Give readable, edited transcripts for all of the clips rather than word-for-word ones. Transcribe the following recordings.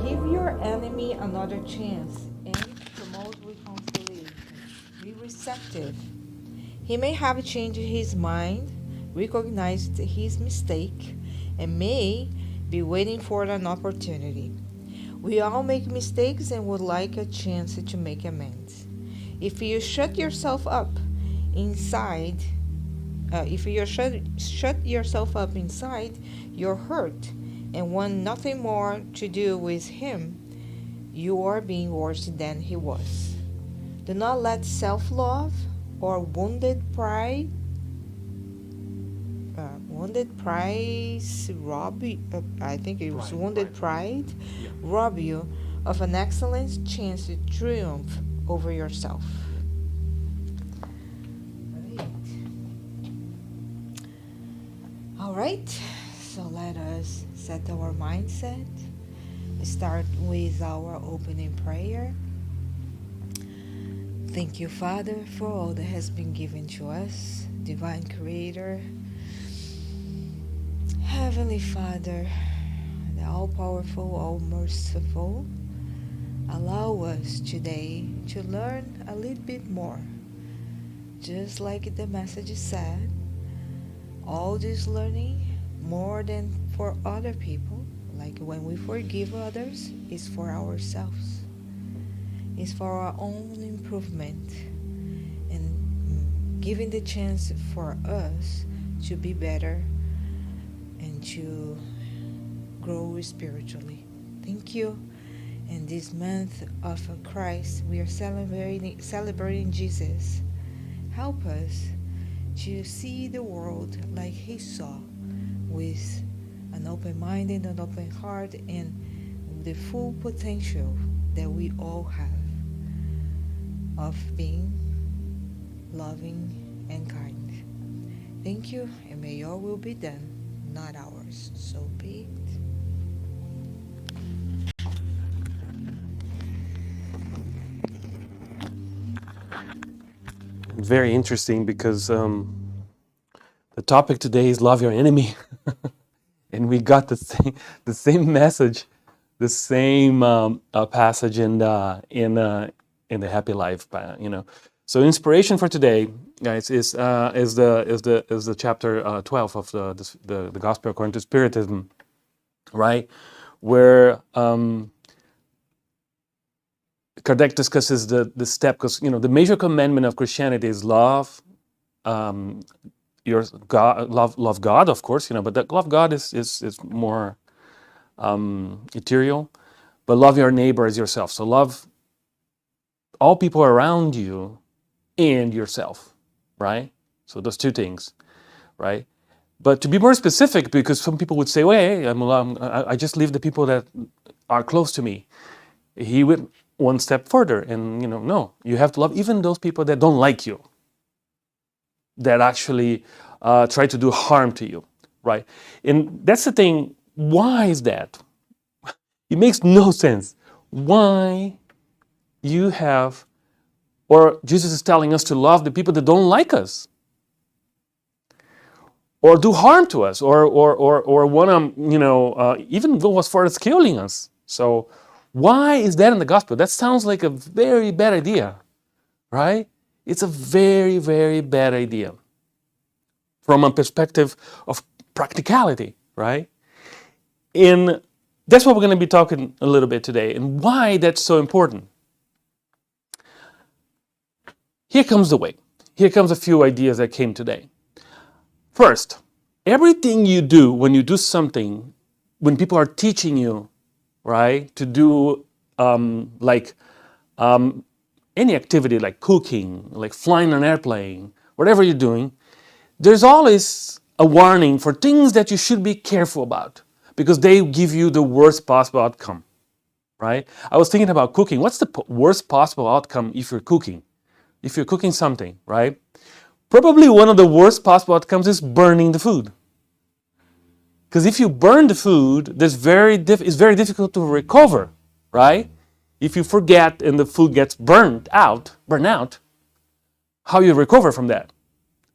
Give your enemy another chance and promote reconciliation. Be receptive. He may have changed his mind, recognized his mistake, and may be waiting for an opportunity. We all make mistakes and would like a chance to make amends. If you shut yourself up inside, if you shut yourself up inside, you're hurt and want nothing more to do with him, you are being worse than he was. Do not let self-love or wounded pride rob you, I think it was wounded pride rob you of an excellent chance to triumph over yourself. All right, so let us set our mindset. Start with our opening prayer. Thank you, Father, for all that has been given to us, Divine Creator, Heavenly Father, the all-powerful, all-merciful. Allow us today to learn a little bit more. Just like the message said, all this learning, more than for other people, like when we forgive others, is for ourselves. It's for our own improvement and giving the chance for us to be better and to grow spiritually. Thank you. And this month of Christ, we are celebrating Jesus. Help us to see the world like he saw, with an open mind and an open heart and the full potential that we all have of being loving and kind. Thank you, and may your will be done, not ours. So be it. Very interesting, because the topic today is love your enemy. And we got the same message, the same passage in the Happy Life, So inspiration for today, guys, is the chapter 12 of the Gospel according to Spiritism, right? Where Kardec discusses the step, because the major commandment of Christianity is love. Your God, love God, of course, but that love God is more ethereal. But love your neighbor as yourself. So love all people around you and yourself, right? So those two things, right? But to be more specific, because some people would say, "Well, hey, I just leave the people that are close to me." He went one step further, and no, you have to love even those people that don't like you, that actually try to do harm to you, right? And that's the thing. Why is that? It makes no sense. Why you have, or Jesus is telling us to love the people that don't like us, or do harm to us, or want to, even go as far as killing us. So why is that in the gospel? That sounds like a very bad idea, right? It's a very, very bad idea from a perspective of practicality, right? And that's what we're going to be talking a little bit today, and why that's so important. Here comes the way. Here comes a few ideas that came today. First, everything you do when you do something, when people are teaching you, right, to do any activity like cooking, like flying an airplane, whatever you're doing, there's always a warning for things that you should be careful about, because they give you the worst possible outcome, right? I was thinking about cooking. What's the worst possible outcome if you're cooking? If you're cooking something, right? Probably one of the worst possible outcomes is burning the food. Because if you burn the food, it's very difficult to recover, right? If you forget and the food gets burnt out, how you recover from that?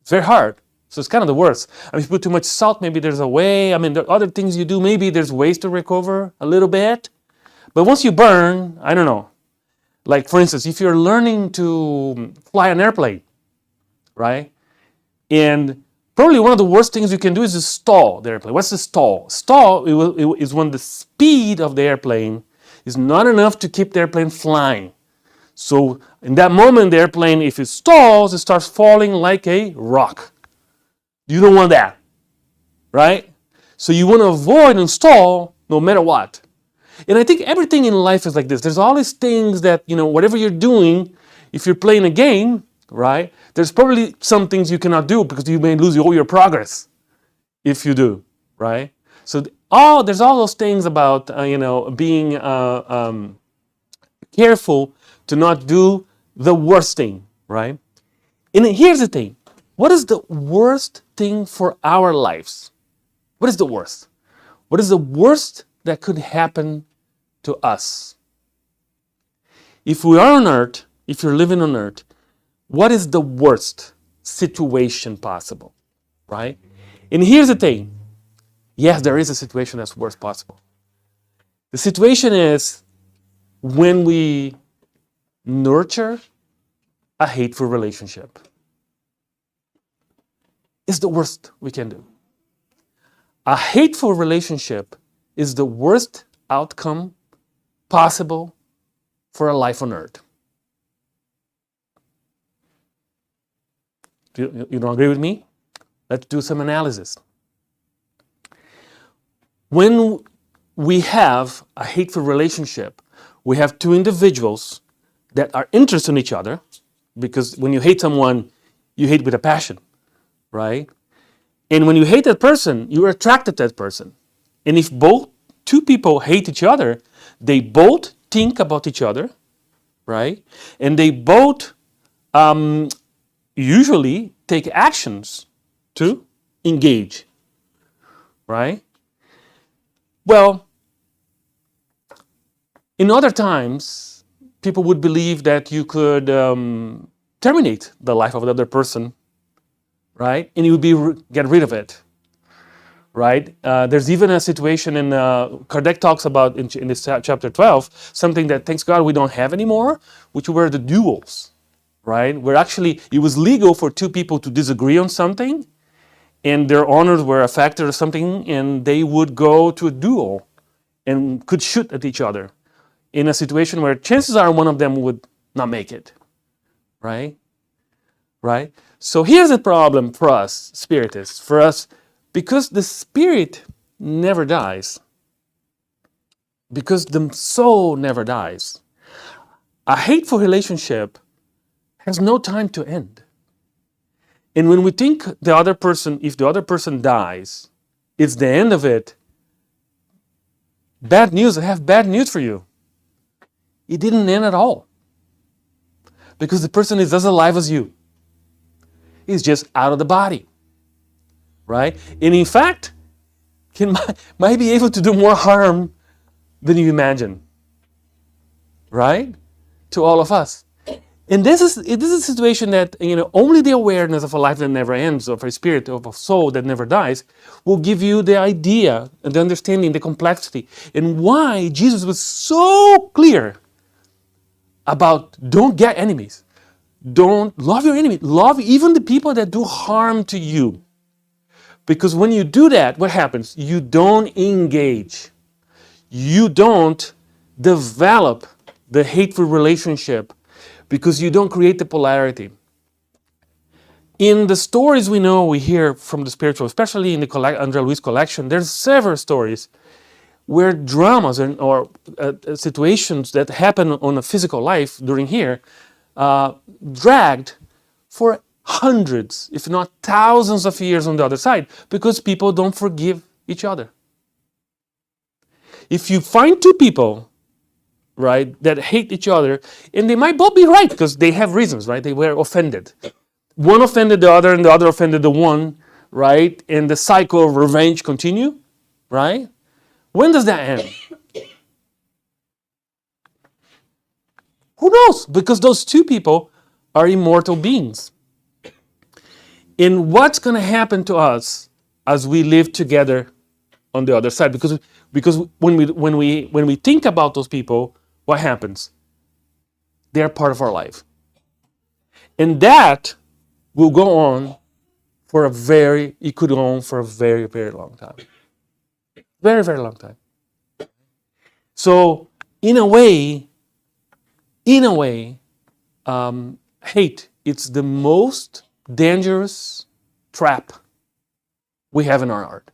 It's very hard. So it's kind of the worst. I mean, if you put too much salt, maybe there's a way. I mean, there are other things you do. Maybe there's ways to recover a little bit. But once you burn, I don't know. Like, for instance, if you're learning to fly an airplane, right? And probably one of the worst things you can do is to stall the airplane. What's the stall? Stall is when the speed of the airplane is not enough to keep the airplane flying. So in that moment, the airplane, if it stalls, it starts falling like a rock. You don't want that, right? So you want to avoid and stall no matter what. And I think everything in life is like this. There's all these things that, whatever you're doing, if you're playing a game, right, there's probably some things you cannot do because you may lose all your progress if you do, right? So there's all those things about, being careful to not do the worst thing, right? And here's the thing. What is the worst thing for our lives? What is the worst? What is the worst that could happen to us? If we are on earth, if you're living on earth, what is the worst situation possible, right? And here's the thing. Yes, there is a situation that's worst possible. The situation is when we nurture a hateful relationship. It's the worst we can do. A hateful relationship is the worst outcome possible for a life on earth. You don't agree with me? Let's do some analysis. When we have a hateful relationship, we have two individuals that are interested in each other, because when you hate someone, you hate with a passion, right? And when you hate that person, you're attracted to that person. And if two people hate each other, they both think about each other, right? And they both usually take actions to engage, right? Well, in other times, people would believe that you could terminate the life of the other person, right? And you would get rid of it, right? There's even a situation in Kardec talks about in this chapter 12, something that, thanks God, we don't have anymore, which were the duels, right? Where actually it was legal for two people to disagree on something, and their honors were affected or something, and they would go to a duel and could shoot at each other in a situation where chances are one of them would not make it, right? Right? So here's the problem for us, Spiritists, for us, because the spirit never dies, because the soul never dies, a hateful relationship has no time to end. And when we think if the other person dies, it's the end of it, bad news, I have bad news for you. It didn't end at all. Because the person is as alive as you. He's just out of the body. Right? And in fact, might be able to do more harm than you imagine. Right? To all of us. And this is a situation that, only the awareness of a life that never ends, of a spirit, of a soul that never dies, will give you the idea and the understanding, the complexity, and why Jesus was so clear about don't get enemies. Don't love your enemy. Love even the people that do harm to you. Because when you do that, what happens? You don't engage. You don't develop the hateful relationship because you don't create the polarity. In the stories we hear from the spiritual, especially in the André Luiz collection, there's several stories where dramas or situations that happen on a physical life during here dragged for hundreds, if not thousands of years on the other side, because people don't forgive each other. If you find two people, right, that hate each other, and they might both be right because they have reasons, right? They were offended. one offended the other and the other offended the one, right? And the cycle of revenge continue, right? When does that end? Who knows? Because those two people are immortal beings. And what's going to happen to us as we live together on the other side? Because when we think about those people, what happens? They're part of our life. And that will go on it could go on for a very, very long time. Very, very long time. So, in a way, hate, it's the most dangerous trap we have in our heart.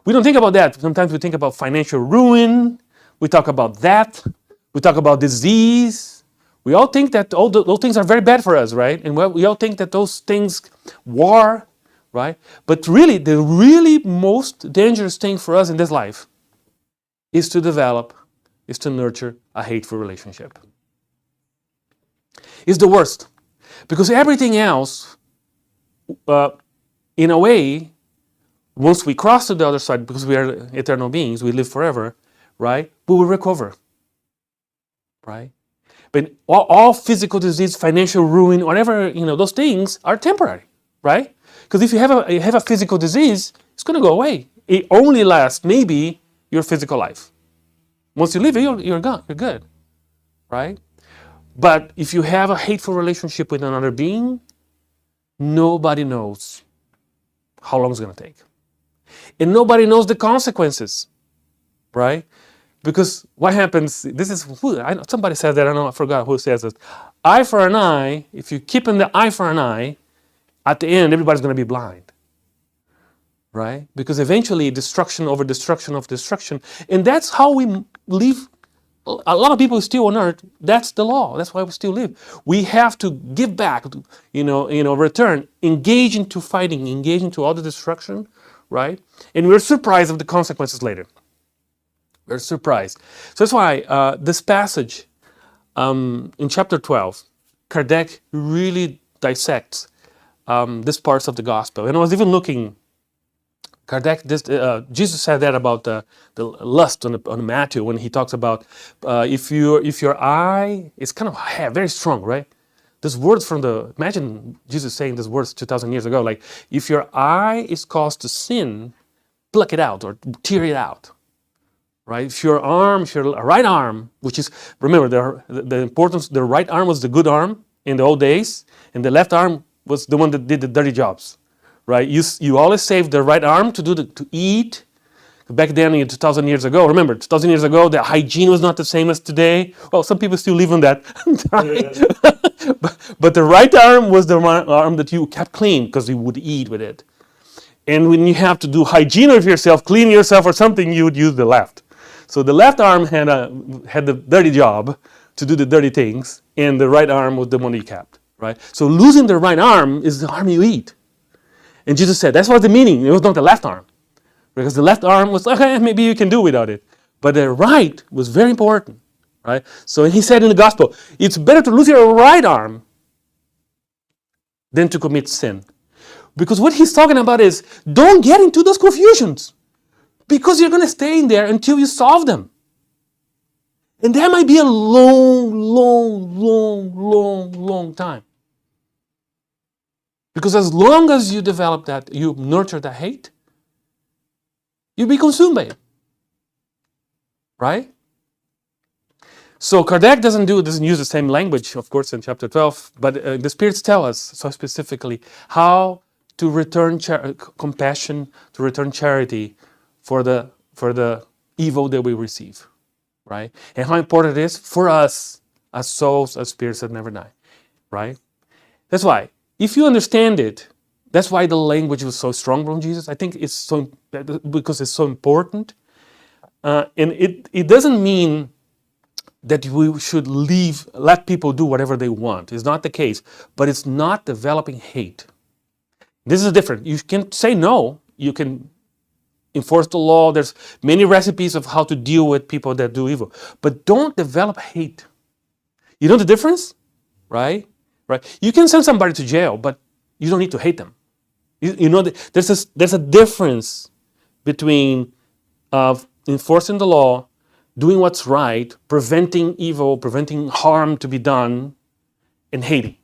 We don't think about that. Sometimes we think about financial ruin. We talk about that. We talk about disease. We all think that all those things are very bad for us, right? And we all think that those things, war, right? But really, the really most dangerous thing for us in this life is to nurture a hateful relationship. It's the worst. Because everything else, in a way, once we cross to the other side, because we are eternal beings, we live forever, right? We will recover, right? But all physical disease, financial ruin, whatever, those things are temporary, right? Because if you have a physical disease, it's going to go away. It only lasts maybe your physical life. Once you leave it, you're gone. You're good, right? But if you have a hateful relationship with another being, nobody knows how long it's going to take. And nobody knows the consequences, right? Because what happens, somebody said that, I forgot who says this. Eye for an eye, if you keep in the eye for an eye, at the end, everybody's going to be blind, right? Because eventually, destruction over destruction of destruction. And that's how we live. A lot of people still on earth, that's the law. That's why we still live. We have to give back, return, engage into fighting, engage into all the destruction, right? And we're surprised of the consequences later. We're surprised. So that's why this passage in chapter 12, Kardec really dissects these parts of the gospel. And I was even looking, Jesus said that about the lust on Matthew when he talks about if your eye is kind of very strong, right? This words imagine Jesus saying these words 2,000 years ago, like if your eye is caused to sin, pluck it out or tear it out, right? If your right arm, which is, remember the importance, the right arm was the good arm in the old days, and the left arm was the one that did the dirty jobs. Right, you always save the right arm to eat. Back then, 2,000 years ago, remember, 2,000 years ago, the hygiene was not the same as today. Well, some people still live on that. but the right arm was the arm that you kept clean because you would eat with it. And when you have to do hygiene of yourself, clean yourself or something, you would use the left. So the left arm had the dirty job to do the dirty things, and the right arm was the one you kept. Right. So losing the right arm is the arm you eat. And Jesus said, that's what the meaning. It was not the left arm. Because the left arm was, okay, maybe you can do without it. But the right was very important. Right? So he said in the gospel, it's better to lose your right arm than to commit sin. Because what he's talking about is, don't get into those confusions. Because you're going to stay in there until you solve them. And that might be a long, long, long, long, long time. Because as long as you develop that, you nurture that hate, you'll be consumed by it. Right? So Kardec doesn't use the same language, of course, in chapter 12, but the spirits tell us so specifically how to return compassion, to return charity for the evil that we receive. Right? And how important it is for us as souls, as spirits that never die. Right? That's why. If you understand it, that's why the language was so strong from Jesus. I think it's so because it's so important. And it doesn't mean that we should let people do whatever they want. It's not the case. But it's not developing hate. This is different. You can say no. You can enforce the law. There's many recipes of how to deal with people that do evil. But don't develop hate. You know the difference? Right? Right? You can send somebody to jail, but You don't need to hate them. You know, there's a difference between enforcing the law, doing what's right, preventing evil, preventing harm to be done, and hating.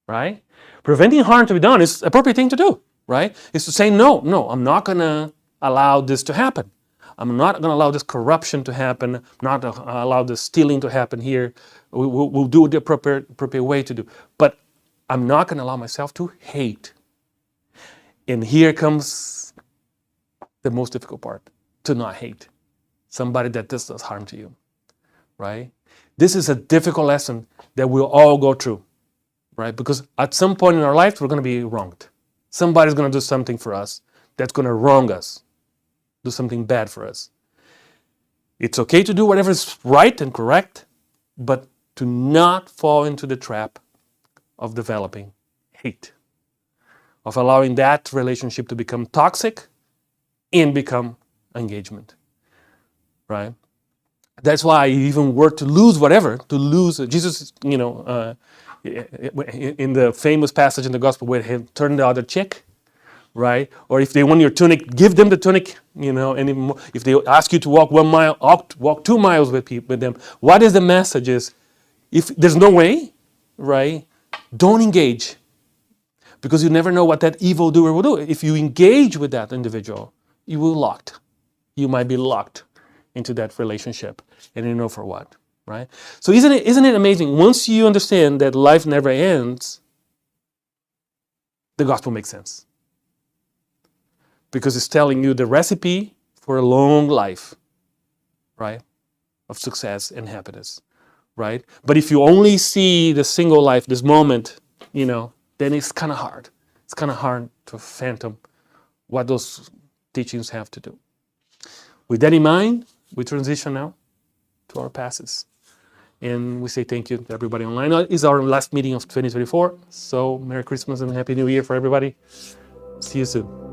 Right? Preventing harm to be done is the appropriate thing to do, right? Is to say, no, I'm not going to allow this to happen. I'm not going to allow this corruption to happen. I'm not going to allow this stealing to happen here. We'll do it the appropriate way to do. But I'm not going to allow myself to hate. And here comes the most difficult part, to not hate somebody that does harm to you, right? This is a difficult lesson that we'll all go through, right? Because at some point in our life, we're going to be wronged. Somebody's going to do something for us that's going to wrong us, do something bad for us. It's okay to do whatever is right and correct, but to not fall into the trap of developing hate, of allowing that relationship to become toxic and become engagement, right? That's why you even were to lose whatever, to lose. Jesus, in the famous passage in the gospel where he turned the other cheek, right? Or if they want your tunic, give them the tunic, and if they ask you to walk 1 mile, walk 2 miles with them. What is the message is, if there's no way, right, don't engage. Because you never know what that evildoer will do. If you engage with that individual, you will locked. You might be locked into that relationship, and you know for what, right? So isn't it amazing? Once you understand that life never ends, the gospel makes sense. Because it's telling you the recipe for a long life, right? Of success and happiness, right? But if you only see the single life, this moment, then it's kind of hard. It's kind of hard to fathom what those teachings have to do. With that in mind, we transition now to our passes. And we say thank you to everybody online. It's our last meeting of 2024. So Merry Christmas and Happy New Year for everybody. See you soon.